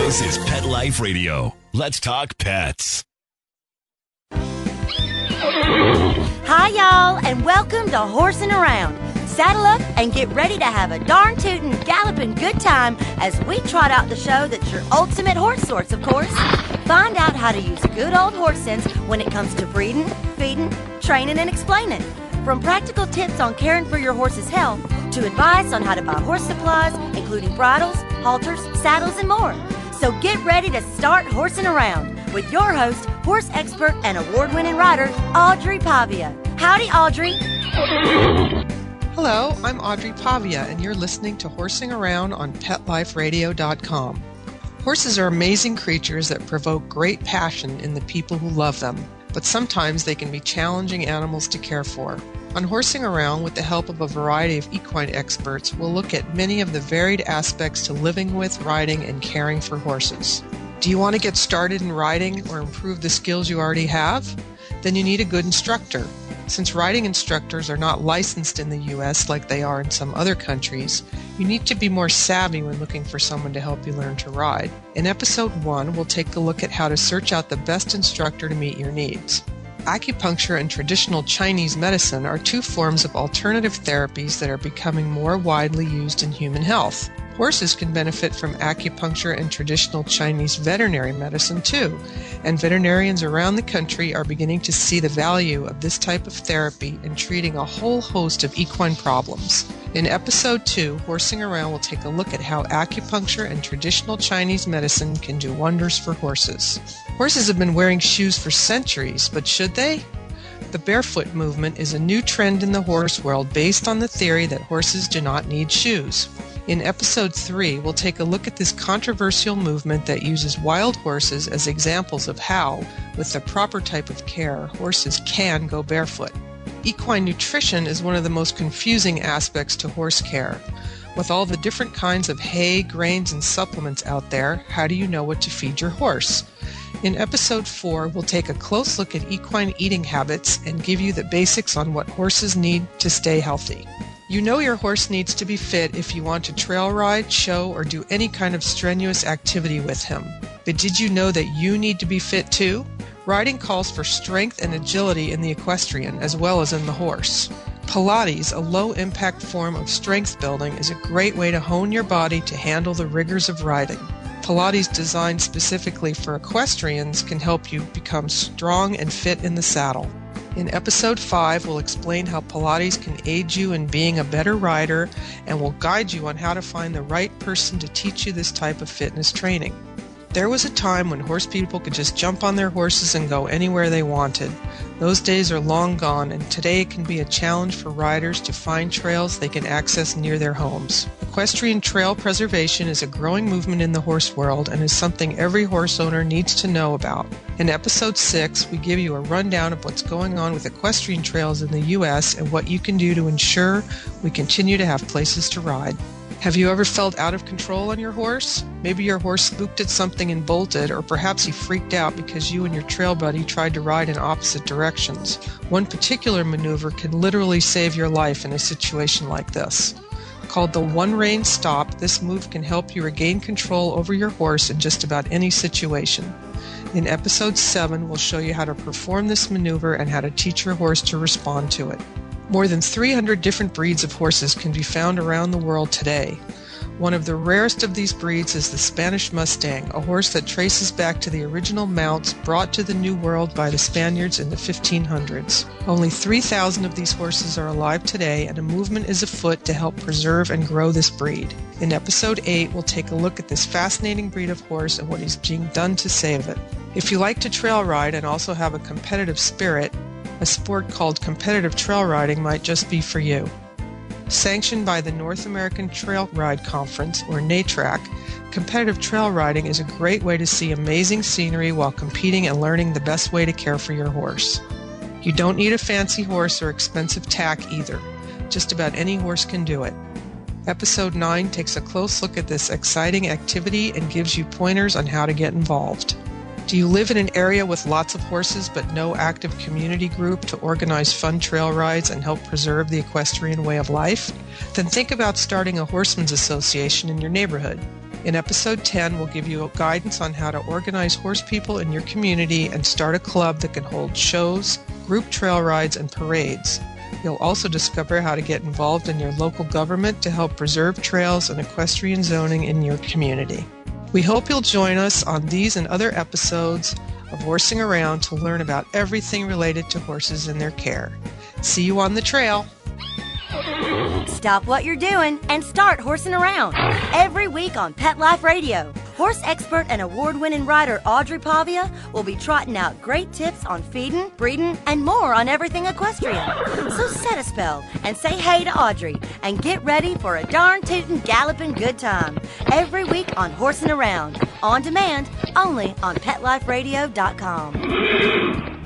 This is Pet Life Radio. Let's talk pets. Hi, y'all, and welcome to Horsing Around. Saddle up and get ready to have a darn tootin', galloping good time as we trot out the show that's your ultimate horse source, of course. Find out how to use good old horse sense when it comes to breeding, feeding, training, and explaining. From practical tips on caring for your horse's health to advice on how to buy horse supplies, including bridles, halters, saddles, and more. So get ready to start horsing around with your host, horse expert and award-winning rider, Audrey Pavia. Howdy, Audrey. Hello, I'm Audrey Pavia, and you're listening to Horsing Around on PetLifeRadio.com. Horses are amazing creatures that provoke great passion in the people who love them, but sometimes they can be challenging animals to care for. On Horsing Around, with the help of a variety of equine experts, we'll look at many of the varied aspects to living with, riding, and caring for horses. Do you want to get started in riding or improve the skills you already have? Then you need a good instructor. Since riding instructors are not licensed in the U.S. like they are in some other countries, you need to be more savvy when looking for someone to help you learn to ride. In Episode 1, we'll take a look at how to search out the best instructor to meet your needs. Acupuncture and traditional Chinese medicine are two forms of alternative therapies that are becoming more widely used in human health. Horses can benefit from acupuncture and traditional Chinese veterinary medicine too, and veterinarians around the country are beginning to see the value of this type of therapy in treating a whole host of equine problems. In Episode 2, Horsing Around will take a look at how acupuncture and traditional Chinese medicine can do wonders for horses. Horses have been wearing shoes for centuries, but should they? The barefoot movement is a new trend in the horse world based on the theory that horses do not need shoes. In Episode 3, we'll take a look at this controversial movement that uses wild horses as examples of how, with the proper type of care, horses can go barefoot. Equine nutrition is one of the most confusing aspects to horse care. With all the different kinds of hay, grains, and supplements out there, how do you know what to feed your horse? In Episode 4, we'll take a close look at equine eating habits and give you the basics on what horses need to stay healthy. You know your horse needs to be fit if you want to trail ride, show, or do any kind of strenuous activity with him. But did you know that you need to be fit too? Riding calls for strength and agility in the equestrian as well as in the horse. Pilates, a low-impact form of strength building, is a great way to hone your body to handle the rigors of riding. Pilates, designed specifically for equestrians, can help you become strong and fit in the saddle. In Episode 5, we'll explain how Pilates can aid you in being a better rider, and will guide you on how to find the right person to teach you this type of fitness training. There was a time when horse people could just jump on their horses and go anywhere they wanted. Those days are long gone, and today it can be a challenge for riders to find trails they can access near their homes. Equestrian trail preservation is a growing movement in the horse world and is something every horse owner needs to know about. In Episode 6, we give you a rundown of what's going on with equestrian trails in the U.S. and what you can do to ensure we continue to have places to ride. Have you ever felt out of control on your horse? Maybe your horse spooked at something and bolted, or perhaps he freaked out because you and your trail buddy tried to ride in opposite directions. One particular maneuver can literally save your life in a situation like this. Called the one rein stop, this move can help you regain control over your horse in just about any situation. In Episode 7, we'll show you how to perform this maneuver and how to teach your horse to respond to it. More than 300 different breeds of horses can be found around the world today. One of the rarest of these breeds is the Spanish Mustang, a horse that traces back to the original mounts brought to the New World by the Spaniards in the 1500s. Only 3,000 of these horses are alive today, and a movement is afoot to help preserve and grow this breed. In Episode 8, we'll take a look at this fascinating breed of horse and what is being done to save it. If you like to trail ride and also have a competitive spirit, a sport called competitive trail riding might just be for you. Sanctioned by the North American Trail Ride Conference, or NATRAC, competitive trail riding is a great way to see amazing scenery while competing and learning the best way to care for your horse. You don't need a fancy horse or expensive tack either. Just about any horse can do it. Episode 9 takes a close look at this exciting activity and gives you pointers on how to get involved. Do you live in an area with lots of horses but no active community group to organize fun trail rides and help preserve the equestrian way of life? Then think about starting a horsemen's association in your neighborhood. In episode 10, we'll give you guidance on how to organize horse people in your community and start a club that can hold shows, group trail rides, and parades. You'll also discover how to get involved in your local government to help preserve trails and equestrian zoning in your community. We hope you'll join us on these and other episodes of Horsing Around to learn about everything related to horses and their care. See you on the trail. Stop what you're doing and start horsing around every week on Pet Life Radio. Horse expert and award-winning writer Audrey will be trotting out great tips on feeding, breeding, and more on everything equestrian. So set a spell and say hey to Audrey and get ready for a darn tootin' galloping good time every week on Horsing Around, on demand, only on PetLifeRadio.com.